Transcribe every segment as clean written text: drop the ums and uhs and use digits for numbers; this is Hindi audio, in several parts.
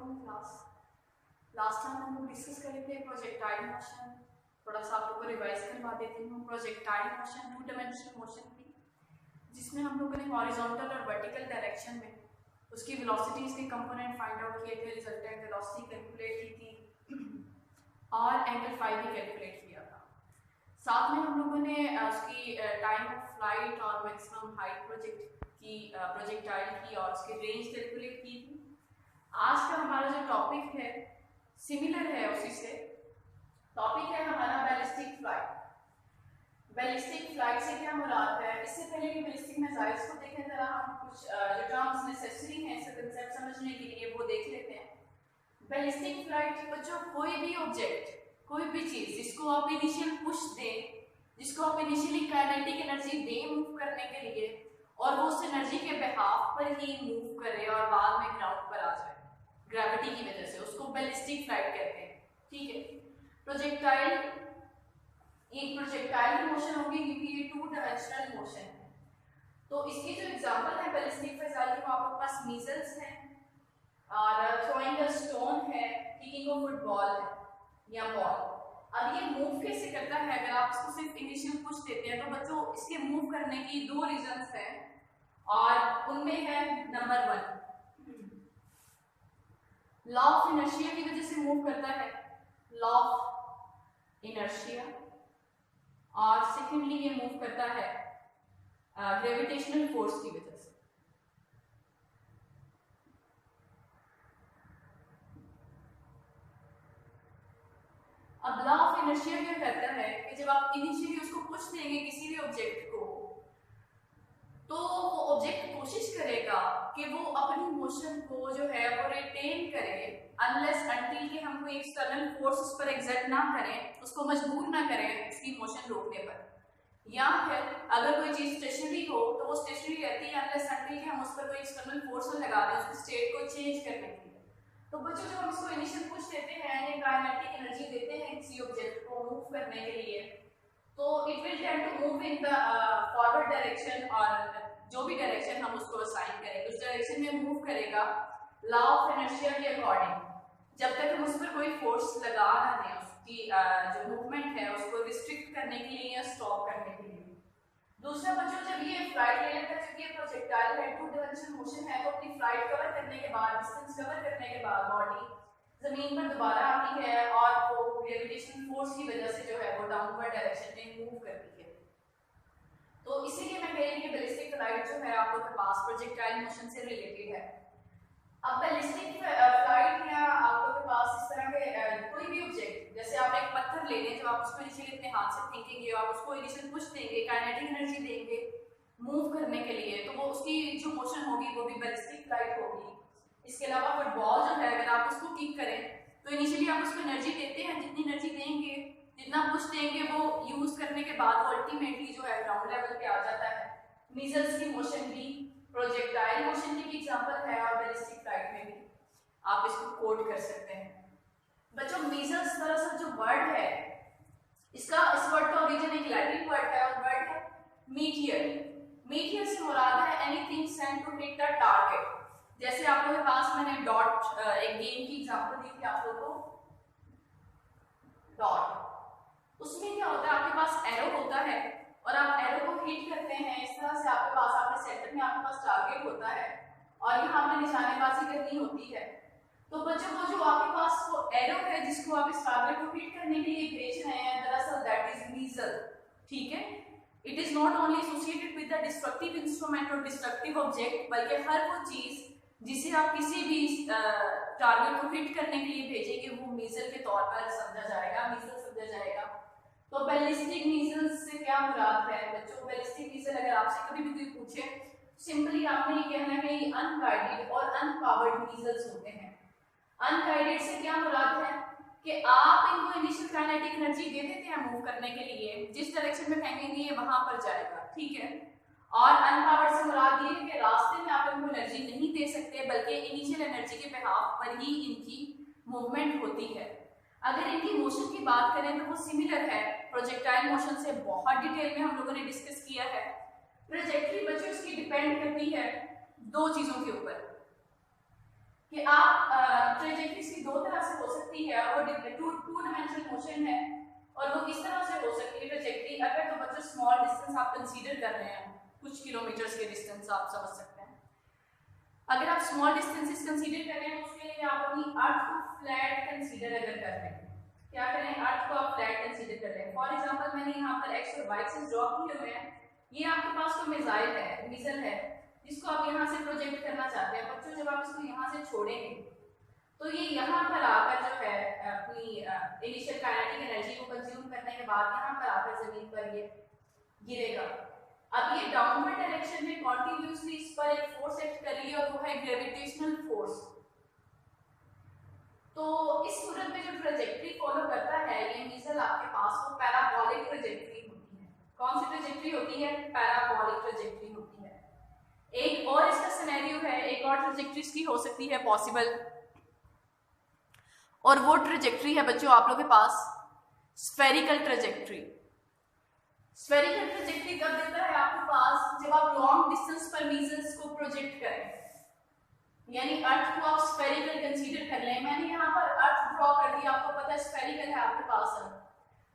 Welcome class. लास्ट टाइम हम लोग डिस्कस कर रहे थे प्रोजेक्टाइल मोशन। थोड़ा सा आप लोगों को रिवाइज करवा देती हूँ। प्रोजेक्टाइल मोशन 2 डायमेंशनल मोशन थी, जिसमें हम लोगों ने हॉरिजॉन्टल और वर्टिकल डायरेक्शन में उसकी वेलोसिटीज के कंपोनेंट फाइंड आउट किए थे, रिजल्टेंट वेलोसिटी कैलकुलेट की थी और एंगल फाई भी कैलकुलेट किया था। साथ में हम लोगों ने उसकी टाइम ऑफ फ्लाइट और मैक्सिमम हाइट प्रोजेक्टाइल की और उसकी रेंज कैलकुलेट की थी। आज का हमारा जो टॉपिक है सिमिलर है, उसी से टॉपिक है हमारा बैलिस्टिक फ्लाइट। बैलिस्टिक फ्लाइट से क्या मुराद है? इससे पहले कि बैलिस्टिक मिसाइल्स को देखें, जरा हम कुछ जो टर्म्स नेसेसरी हैं इसका कंसेप्ट समझने के लिए वो देख लेते हैं। बैलिस्टिक फ्लाइट बच्चों, कोई भी ऑब्जेक्ट, कोई भी चीज जिसको आप इनिशियल पुश दें, जिसको आप इनिशियली काइनेटिक एनर्जी दें मूव करने के लिए, और वो उस एनर्जी के बिहाफ पर ही मूव करे और बाद में ग्राउंड पर आ जाए ग्रेविटी की वजह से, उसको बैलिस्टिक फ्लाइट कहते हैं। ठीक है। प्रोजेक्टाइल, एक प्रोजेक्टाइल की मोशन होगी क्योंकि ये 2 डायमेंशनल मोशन है। तो इसकी जो एग्जांपल है बैलिस्टिक मिसाइल की, वो आपके पास मीजल्स है और थ्रोइंग अ स्टोन है, किकिंग अ फुटबॉल है या बॉल। अब ये मूव कैसे करता है? अगर आप इसको सिर्फ इनिशियल पुश देते हैं तो बच्चों इसके मूव करने की 2 रीजंस हैं और उनमें है नंबर 1 लॉ ऑफ इनर्शिया की वजह से मूव करता है, लॉ ऑफ इनर्शिया, और सेकेंडली ये मूव करता है ग्रेविटेशनल फोर्स की वजह से। अब लॉ ऑफ इनर्शिया क्या कहता है कि जब आप इनिशियली उसको पुश देंगे किसी भी ऑब्जेक्ट को, तो वो ऑब्जेक्ट कोशिश करेगा कि वो अपनी मोशन को जो है वो रिटेन करे अनलेस अनटिल कि हम कोई एक्सटर्नल फोर्स उस पर एग्जर्ट ना करें, उसको मजबूर ना करें उसकी मोशन रोकने पर। या फिर अगर कोई चीज स्टेशनरी हो तो वो स्टेशनरी रहती है अनलेस अनटिल कि हम उस पर कोई एक्सटर्नल फोर्स लगा दें उसकी स्टेट को चेंज करने के लिए। तो बच्चों जब हम इसको इनिशियल पुश देते हैं या काइनेटिक एनर्जी देते हैं किसी ऑब्जेक्ट को मूव करने के लिए, तो it will tend to move in the forward direction, और जो भी डायरेक्शन हम उसको असाइन करेंगे उस डायरेक्शन में मूव करेगा लॉ ऑफ इनर्शिया के अकॉर्डिंग, जब तक हम उस पर कोई फोर्स लगा ना दें उसकी जो मूवमेंट है उसको रिस्ट्रिक्ट करने के लिए या स्टॉप करने के लिए। दूसरा बच्चों, जब ये फ्लाइट ले लेता है, जब ये प्रोजेक्टाइल है 2 डायमेंशनल मोशन है, तो अपनी फ्लाइट कवर करने के बाद, डिस्टेंस कवर करने के बाद बॉडी जमीन पर दोबारा आती है और वो ग्रेविटेशनल फोर्स की वजह से जो है वो डाउनवर्ड डायरेक्शन में मूव करती है। तो इसीलिए मैं कह रही हूं कि बैलिस्टिक फ्लाइट जो है आपके पास प्रोजेक्टाइल मोशन से रिलेटेड है। अब बैलिस्टिक फ्लाइट या आपके पास इस तरह के कोई भी ऑब्जेक्ट, जैसे आप एक पत्थर ले लें, जब आप उसको इनिशियली अपने हाथ से फेंकेंगे, आप उसको इनिशियल पुश देंगे, काइनेटिक एनर्जी देंगे मूव करने के लिए, तो वो उसकी जो मोशन होगी वो भी बैलिस्टिक फ्लाइट होगी। इसके अलावा फुटबॉल जो है, अगर आप उसको किक करें तो इनिशियली आप उसको एनर्जी देते हैं, जितनी एनर्जी देंगे, जितना पुश देंगे, वो यूज करने के बाद वो अल्टीमेटली जो है ग्राउंड लेवल पे आ जाता है। मीजल्स की मोशन भी प्रोजेक्टाइल मोशन की एग्जांपल है और बैलिस्टिक फ्लाइट में भी आप इसको कोड कर सकते हैं। बच्चों मीजल्स दरअसल जो वर्ड है, इस वर्ड का ओरिजिन एक लैटिन वर्ड है और वर्ड है मीटियर। मीटियर से मुराद है anything sent to hit the target. जैसे आप लोगों के पास मैंने डॉट एक गेम की एग्जांपल दी थी आप लोगों को, डॉट, उसमें क्या होता है आपके पास एरो होता है और आप एरो को हिट करते हैं इस तरह से, आपके पास आपके सेंटर में आपके पास टारगेट होता है और यहाँ पे निशानेबाजी करनी होती है। तो बच्चों को जो आपके पास वो एरो है जिसको आप इस टारगेट को हिट करने के लिए भेज रहे हैं, दरअसल दैट इज मीजल। ठीक है। It is not only associated with the destructive instrument और डिस्ट्रक्टिव ऑब्जेक्ट, बल्कि हर वो चीज जिसे आप किसी भी टारगेट को हिट करने के लिए भेजेंगे वो मीजल के तौर पर समझा जाएगा, मीजल समझा जाएगा। तो बैलिस्टिक मीजल्स से क्या मुराद है बच्चों? बैलिस्टिक मीजल अगर आपसे कभी भी कोई पूछे, सिंपली आपने ये कहना है कि अनगाइडेड और अनपावर्ड मीजल्स होते हैं। अनगाइडेड से क्या मुराद है कि आप इनको इनिशियल काइनेटिक एनर्जी दे देते हैं मूव करने के लिए, जिस डायरेक्शन में फेंकेंगे ये वहां पर जाएगा। ठीक है। और अनपावर्ड से मुराद ये है कि रास्ते में आप इनको एनर्जी नहीं दे सकते, बल्कि इनिशियल एनर्जी के बिहाफ पर ही इनकी मूवमेंट होती है। अगर इनकी मोशन की बात करें तो वो सिमिलर है प्रोजेक्टाइल मोशन से, बहुत डिटेल में हम लोगों ने डिस्कस किया है। ट्रैजेक्टरी बच्चों इसकी डिपेंड करती है 2 चीजों के ऊपर, कि आप ट्रेजेक्टरीज की दो तरह से हो सकती है, और टू डायमेंशनल मोशन है, और वो किस तरह से हो सकती है ट्रेजेक्टरी। अगर तो बच्चों स्मॉल डिस्टेंस आप कंसीडर कर रहे हैं, कुछ किलोमीटर्स के डिस्टेंस आप समझ सकते हैं, अगर आप स्मॉल डिस्टेंसेस कंसीडर कर रहे हैं तो उसके लिए आप अपनी अर्थ को फ्लैट कंसीडर अगर कर रहे हैं, क्या करें, अर्थ को आप फ्लैट कंसीडर कर रहे हैं। फॉर एग्जांपल मैंने यहाँ पर एक्स और वाई एक्सिस ड्रॉ किए हुए हैं, ये आपके पास कोई मिसाइल है जिसको आप यहाँ से प्रोजेक्ट करना चाहते हैं। बच्चों जब आप इसको यहाँ से छोड़ेंगे तो ये यहाँ पर आकर जो है अपनी इनिशियल काइनेटिक एनर्जी को कंज्यूम करने के बाद यहाँ पर आकर जमीन पर ये गिरेगा। अब ये डाउनवर्ड डायरेक्शन में कॉन्टिन्यूसली इस पर एक फोर्स एक्ट कर रही है और वो है ग्रेविटेशनल फोर्स। तो इस सूरत में जो ट्रेजेक्टरी फॉलो करता है ये मिसाइल आपके पास वो पैराबोलिक ट्रेजेक्टरी होती है। कौन सी ट्रेजेक्टरी होती है? पैराबोलिक ट्रेजेक्टरी होती है। एक और इसका सिनेरियो है, एक और ट्रेजेक्टरी इसकी हो सकती है पॉसिबल, और वो ट्रेजेक्टरी है बच्चों आप लोगों के पास स्फेरिकल ट्रेजेक्टरी। स्फेरिकल ट्रेजेक्टरी कब देता है आपके पास? जब आप लॉन्ग डिस्टेंस पर मिसाइल्स को प्रोजेक्ट करें, यानी अर्थ को आप स्फेरिकल कंसीडर कर लें। मैंने यहाँ पर अर्थ ड्रॉ कर दिया, आपको पता है स्फेरिकल है आपके पास,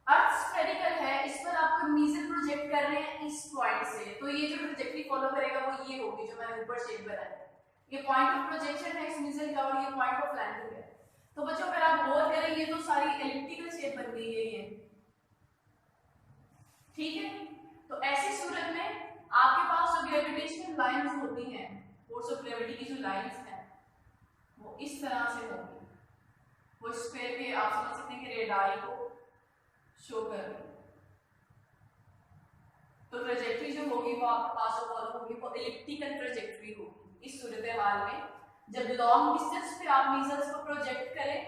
अर्थ स्फेरिकल है, इस पर आप मिसाइल प्रोजेक्ट कर रहे हैं इस पॉइंट से, तो ये जो ट्रेजेक्टरी फॉलो करेगा वो ये होगी जो मैंने ऊपर शेप बनाया। ये पॉइंट ऑफ प्रोजेक्शन है इस मिसाइल का और ये पॉइंट ऑफ लैंडिंग है। तो बच्चों अगर आप गौर करेंगे तो सारी एलिप्टिकल शेप बन गई है ये, ठीक है। तो ऐसी सूरत में आपके पास जो ग्रेविटेशनल लाइंस होती हैं, फोर्स ऑफ ग्रेविटी की जो लाइंस हैं वो इस तरह से होगी, वो स्फीयर के आप समझ सकते हैं कि रेडाई को शो कर रही है। तो ट्रेजेक्टरी जो होगी वो आपके पास फॉलो होगी, वो एलिप्टिकल ट्रेजेक्टरी होगी इस सूरत हाल में जब लॉन्ग डिस्टेंस पे आप मिसाइल्स को प्रोजेक्ट करें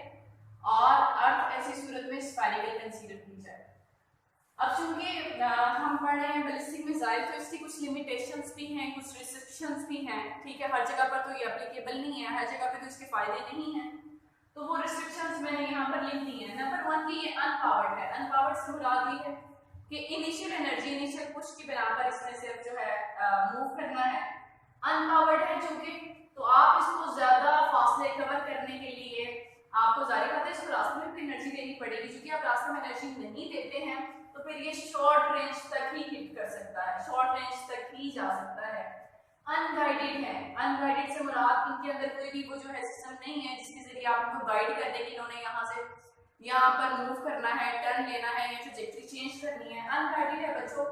और अर्थ ऐसी सूरत में स्फेरिकल कंसीडर की जाए। अब चूंकि हम पढ़ रहे हैं बैलिस्टिक मिसाइल, तो इसकी कुछ लिमिटेशंस भी हैं, कुछ रिस्ट्रिक्शंस भी हैं, ठीक है। हर जगह पर तो ये एप्लीकेबल नहीं है, हर जगह पे तो इसके फायदे नहीं हैं, तो वो रिस्ट्रिक्शंस मैंने यहाँ पर लिख दी हैं। नंबर 1 की ये अनपावर्ड है। अनपावर्ड से मुराद ये है कि इनिशियल एनर्जी, इनिशियल पुश की बिना पर इसमें सिर्फ जो है मूव करना है। अनपावर्ड है चूंकि, तो आप इसको ज्यादा फासले कवर करने के लिए आपको जाहिर बात है इसको रास्ते में भी एनर्जी देनी पड़ेगी, क्योंकि आप रास्ते में एनर्जी नहीं देते हैं तो फिर ये शॉर्ट रेंज तक ही हिट कर सकता है, शॉर्ट रेंज तक ही जा सकता है। अनगाइडेड है, अनगाइडेड से मुराद इनके अंदर कोई भी वो जो है सिस्टम नहीं है जिसके जरिए आप इनको गाइड कर दें कि इन्होंने यहाँ से यहाँ पर मूव करना है, टर्न लेना है या ट्रैजेक्टरी चेंज करनी है। अनगाइडेड है बच्चों,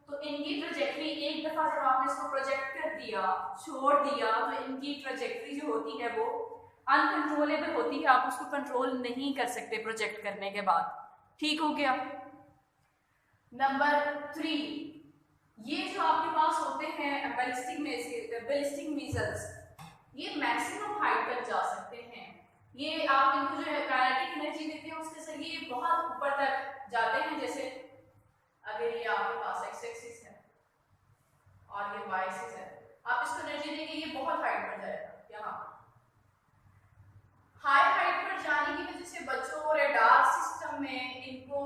तो इनकी ट्रैजेक्टरी एक दफा जब आपने इसको प्रोजेक्ट कर दिया, छोड़ दिया, तो इनकी ट्रैजेक्टरी जो होती है वो अनकंट्रोलेबल होती है, आप उसको कंट्रोल नहीं कर सकते प्रोजेक्ट करने के बाद, ठीक हो गया। नंबर 3, ये जो आपके पास होते हैं बैलिस्टिक मिसाइल्स, ये मैक्सिमम हाइट तक जा सकते हैं। ये आप इनको जो है काइनेटिक एनर्जी देते हैं उसके जरिए बहुत ऊपर तक जाते हैं। जैसे अगर ये आपके पास एक्स एक्सिस है और ये वाई एक्सिस है, आप इसको एनर्जी देंगे ये बहुत हाइट पर जाएगा। यहाँ हाई हाइट पर जाने की वजह से बच्चों रेडार सिस्टम में इनको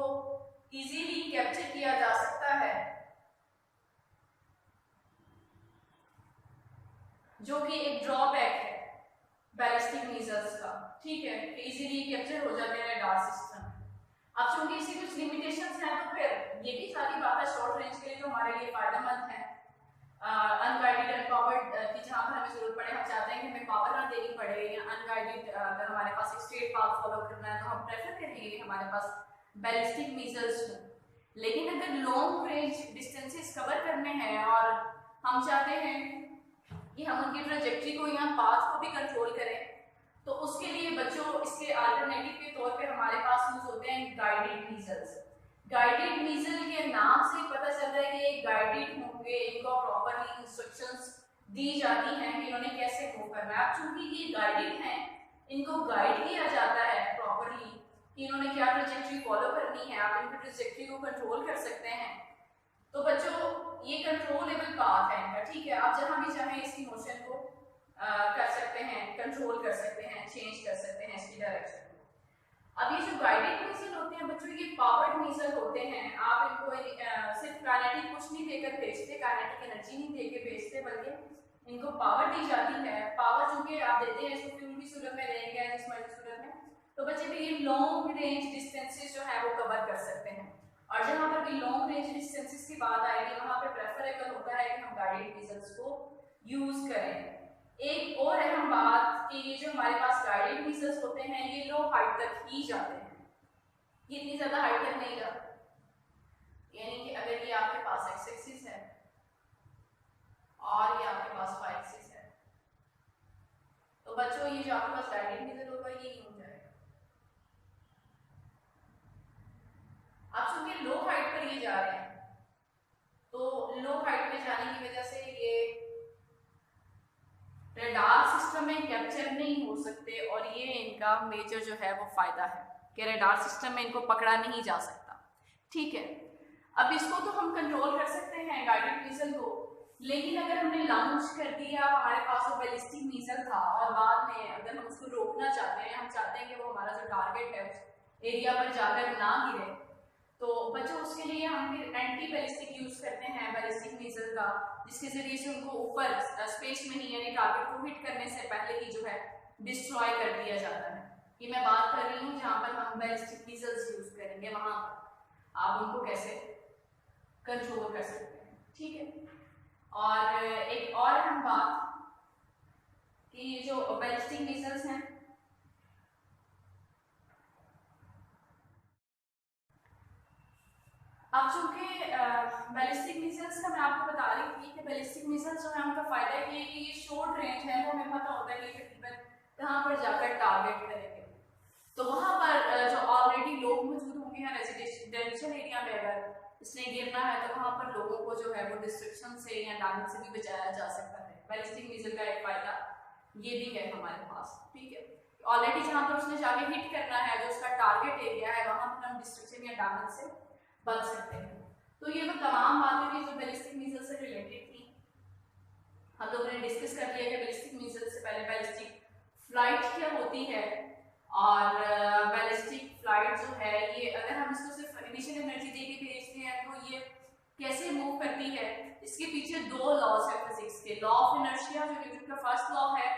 इजीली कैप्चर किया जा सकता है, जो कि एक ड्रॉबैक है बैलिस्टिक मिसाइल्स का, ठीक है, कि इजीली कैप्चर हो जाते हैं रेडार सिस्टम। अब चूंकि इसकी कुछ लिमिटेशंस हैं तो फिर ये भी सारी बात है शॉर्ट रेंज के लिए जो हमारे लिए फायदेमंद है। अनगाइडेड अनपावर्ड की जहां पर हमें जरूरत पड़े, हम चाहते हैं कि हमें पावर ना देनी पड़े, या अनगाइडेड अगर हमारे पास एक स्ट्रेट पाथ फॉलो करना है तो हम प्रेफर करेंगे कि हमारे पास बैलिस्टिक मिसाइल्स हो। लेकिन अगर लॉन्ग रेंज डिस्टेंसेस कवर करने हैं और हम चाहते हैं कि हम उनकी ट्रैजेक्टरी को या पाथ को भी कंट्रोल करें, तो उसके लिए बच्चों इसके अल्टरनेटिव के तौर पे हमारे पास यूज होते हैं गाइडेड मिसाइल्स। गाइडेड मिसाइल के नाम से पता चल रहा है कि ये गाइडेड होंगे, इनको प्रॉपर्ली इंस्ट्रक्शंस दी जाती हैं कि इन्होंने कैसे मूव करना है। अब चूंकि ये गाइडेड हैं, इनको गाइड किया जाता है प्रॉपर्ली कि इन्होंने क्या ट्रैजेक्टरी फॉलो करनी है, आप इनकी ट्रैजेक्टरी को कंट्रोल कर सकते हैं। तो बच्चों ये कंट्रोलेबल पाथ है इनका, ठीक है, आप जहां भी चाहें इसकी मोशन को कर सकते हैं, कंट्रोल कर सकते हैं, चेंज कर सकते हैं इसकी डायरेक्शन को। अब ये जो गाइडेड मिसाइल होते हैं बच्चों, ये पावर्ड मिसाइल होते हैं। आप इनको सिर्फ काइनेटिक कुछ नहीं देकर भेजते, काइनेटिक एनर्जी नहीं देकर भेजते, बल्कि इनको पावर दी जाती है। पावर चूंकि आप देते हैं इसको फ्यूल की सूरत में देंगे या जिस मर्जी सूरत में, तो बच्चे भी ये लॉन्ग रेंज डिस्टेंसेस जो है वो कवर कर सकते हैं। और जहाँ पर भी लॉन्ग रेंज डिस्टेंसेस की बात आएगी वहाँ पे प्रेफरेबल होता है कि हम गाइडेड व्हीकल्स को यूज करें। एक और अहम बात कि ये जो हमारे पास गाइडेड व्हीकल्स होते हैं ये लो हाइट तक ही जाते हैं, ये इतनी ज्यादा हाइट तक नहीं जाते। यानी कि अगर ये आपके पास एक्स एक्सिस है और ये आपके पास वाई एक्सिस है, तो बच्चों ये जो आपके पास गाइडेड व्हीकल होगा ये यूं जाएगा। आप चूंकि लो हाइट पर ये जा रहे हैं तो लो हाइट पे जाने की वजह से ये रडार सिस्टम में कैप्चर नहीं हो सकते और ये इनका मेजर जो है वो फायदा है कि रडार सिस्टम में इनको पकड़ा नहीं जा सकता। ठीक है, अब इसको तो हम कंट्रोल कर सकते हैं गाइडेड मिसाइल को, लेकिन अगर हमने लॉन्च कर दिया, हमारे पास वो बैलिस्टिक मिसाइल था और बाद में अगर हम उसको रोकना चाहते हैं, हम चाहते हैं कि वो हमारा जो टारगेट है उस एरिया पर जाकर ना गिरे, तो बच्चों उसके लिए हम फिर एंटी बैलिस्टिक यूज करते हैं बैलिस्टिक मिसाइल का, जिसके जरिए से उनको ऊपर स्पेस में ही यानी टारगेट को हिट करने से पहले ही जो है डिस्ट्रॉय कर दिया जाता है। ये मैं बात कर रही हूँ जहाँ पर हम बैलिस्टिक मिसाइल्स यूज करेंगे, वहां आप उनको कैसे कंट्रोल कर सकते हैं। ठीक है, और एक और हम बात कि ये जो बैलिस्टिक मिसाइल्स हैं अब चूंकि बैलिस्टिक मिसाइल्स का मैं आपको बता रही थी कि बैलिस्टिक मिसाइल्स जो है उनका फायदा ये है कि ये शॉर्ट रेंज है, वो हमें पता होता है कि तकरीबन कहाँ पर जाकर टारगेट करेंगे। तो वहां पर जो ऑलरेडी लोग मौजूद होंगे हैं रेजिडेंशियल एरिया में, अगर इसने गिरना है तो वहां पर लोगों को जो है वो डिस्ट्रक्शन से या डैमेज से भी बचाया जा सकता है। बैलिस्टिक मिसाइल का एक फायदा ये भी है हमारे पास। ठीक है, ऑलरेडी जहाँ पर उसने जाके हिट करना है, जो उसका टारगेट एरिया है, वहां पर हम डिस्ट्रक्शन या डैमेज से बच सकते हैं। तो ये तो तमाम बातें थी जो बैलिस्टिक मिसाइल से रिलेटेड थी। हम लोगों ने डिस्कस कर लिया कि बैलिस्टिक मिसाइल से पहले बैलिस्टिक फ्लाइट क्या होती है, और बैलिस्टिक फ्लाइट जो है ये अगर हम इसको सिर्फ इनिशियल एनर्जी दे के भेजते हैं तो ये कैसे मूव करती है, इसके पीछे दो लॉज है फिजिक्स के, लॉ ऑफ इनर्शिया जो न्यूटन का फर्स्ट लॉ है,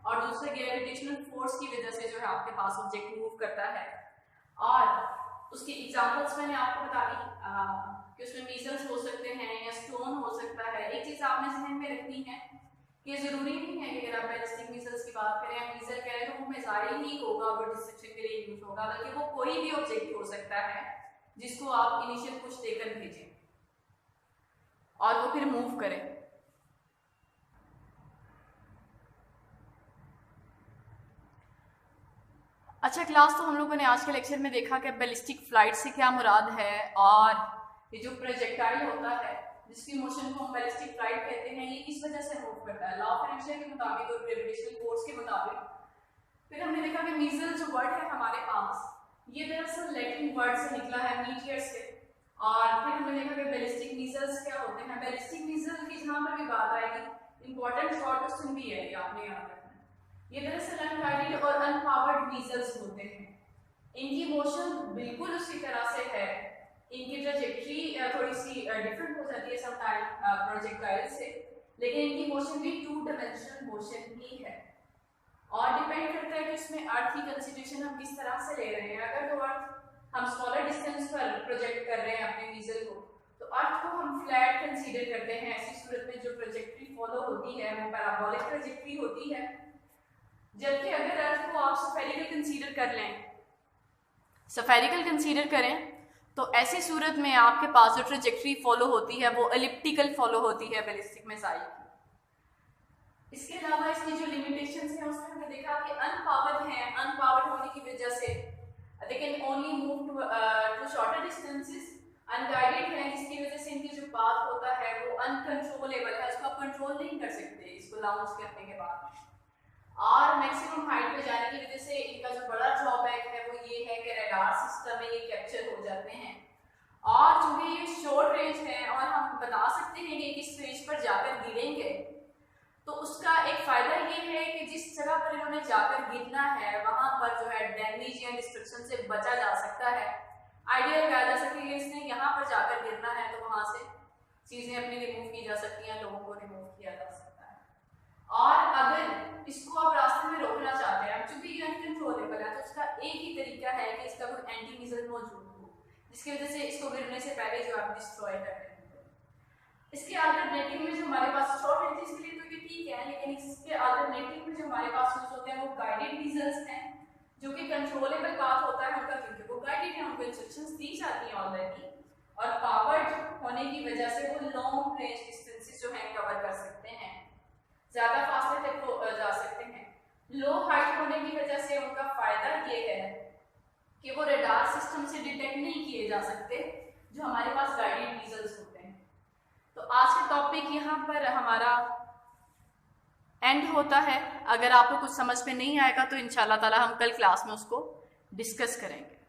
और दूसरे ग्रेविटेशनल फोर्स की वजह से जो है आपके पास ऑब्जेक्ट मूव करता है। और उसकी एग्जांपल्स मैंने आपको बता दी कि उसमें मिसाइल्स हो सकते हैं या स्टोन हो सकता है। एक चीज आपने ध्यान में रखनी है कि जरूरी नहीं है कि अगर आप बैलिस्टिक मिसाइल्स की बात करें या मिसाइल करें तो वो मिसाइल ही होगा, वो डिस्ट्रक्शन के लिए यूज होगा, बल्कि वो कोई भी ऑब्जेक्ट हो सकता है जिसको आप इनिशियल पुश देकर भेजें और वो फिर मूव करें। अच्छा क्लास, तो हम लोगों ने आज के लेक्चर में देखा कि बैलिस्टिक फ्लाइट से क्या मुराद है, और ये जो प्रोजेक्टाइल होता है जिसकी मोशन को हम बैलिस्टिक फ्लाइट कहते हैं, ये किस वजह से मूव करता है, लॉ ऑफ इनर्शिया के मुताबिक और ग्रेविटेशनल फोर्स के मुताबिक। फिर हमने देखा कि मिसाइल जो वर्ड है हमारे पास ये दरअसल लैटिन वर्ड से निकला है, मीटियर से। और फिर हमने देखा कि बैलिस्टिक मिसाइल्स क्या होते हैं। बैलिस्टिक मिसाइल की जहां पर भी बात आएगी इंपॉर्टेंट शॉर्ट क्वेश्चन भी है, ये आपने याद रखना। ये दरअसल अनगाइडेड और अनपावर्ड मिसाइल्स होते हैं। इनकी मोशन बिल्कुल उसी तरह से है, इनकी ट्रैजेक्टरी थोड़ी सी डिफरेंट हो जाती है समटाइम प्रोजेक्टाइल से, लेकिन इनकी मोशन भी टू डायमेंशनल मोशन ही है। और डिपेंड करता है कि इसमें अर्थ की कंसिडरेशन हम किस तरह से ले रहे हैं। अगर तो अर्थ हम स्मॉलर डिस्टेंस पर प्रोजेक्ट कर रहे हैं अपने मिसाइल को, तो अर्थ को हम फ्लैट कंसीडर करते हैं। ऐसी सूरत में जो ट्रैजेक्टरी फॉलो होती है वो पैराबोलिक ट्रैजेक्टरी होती है। जबकि अगर अर्थ को आप स्फेरिकल कंसीडर कर लें, स्फेरिकल कंसीडर करें, तो ऐसी सूरत में आपके पास जो ट्रैजेक्टरी फॉलो होती है वो एलिप्टिकल फॉलो होती है बैलिस्टिक मिसाइल की। इसके अलावा इसकी जो लिमिटेशंस हैं उसमें हमने देखा कि अनपावर्ड हैं, अनपावर्ड होने की वजह से they can only move to shorter distances, unguided है जिसकी वजह से इनकी जो पाथ होता है वो अनकंट्रोलेबल है, उसको आप कंट्रोल नहीं कर सकते इसको लॉन्च करने के बाद। और मैक्सिमम हाइट पे जाने की वजह से इनका जो बड़ा ड्रॉबैक है वो ये है कि रडार सिस्टम में ये कैप्चर हो जाते हैं। और चूंकि ये शॉर्ट रेंज है और हम बता सकते हैं कि किस रेंज पर जाकर गिरेंगे, तो उसका एक फायदा ये है कि जिस जगह पर इन्होंने जाकर गिरना है वहां पर जो है डैमेज या डिस्ट्रक्शन से बचा जा सकता है। आइडिया लगाया जा सके कि इसने यहाँ पर जाकर गिरना है तो वहां से चीजें अपनी रिमूव की जा सकती हैं, लोगों को रिमूव किया जा सकता है। एंटी मिसाइल मौजूद हो, जिसकी वजह से इसको गिरने से पहले जो आप डिस्ट्रॉय कर रहे हैं। इसके अल्टरनेटिव में जो हमारे पास शॉर्ट रेंजेस के लिए तो ये ठीक है, लेकिन इसके अल्टरनेटिव में जो हमारे पास यूज होते हैं वो गाइडेड मिसाइल्स हैं, जो कि कंट्रोलेबल पाथ होता है उनका, क्योंकि वो गाइडेड है, उनको इंस्ट्रक्शंस दी जाती हैं ऑलरेडी, और पावर्ड होने की वजह से वो लॉन्ग रेंज डिस्टेंसेस जो है कवर कर सकते हैं, ज्यादा फासले तक जा सकते हैं। लो हाइट होने की वजह से उनका फायदा ये है कि वो रडार सिस्टम से डिटेक्ट नहीं किए जा सकते, जो हमारे पास गाइडेड मिसाइल्स होते हैं। तो आज का टॉपिक यहाँ पर हमारा एंड होता है। अगर आपको कुछ समझ में नहीं आएगा तो इंशाल्लाह ताला हम कल क्लास में उसको डिस्कस करेंगे।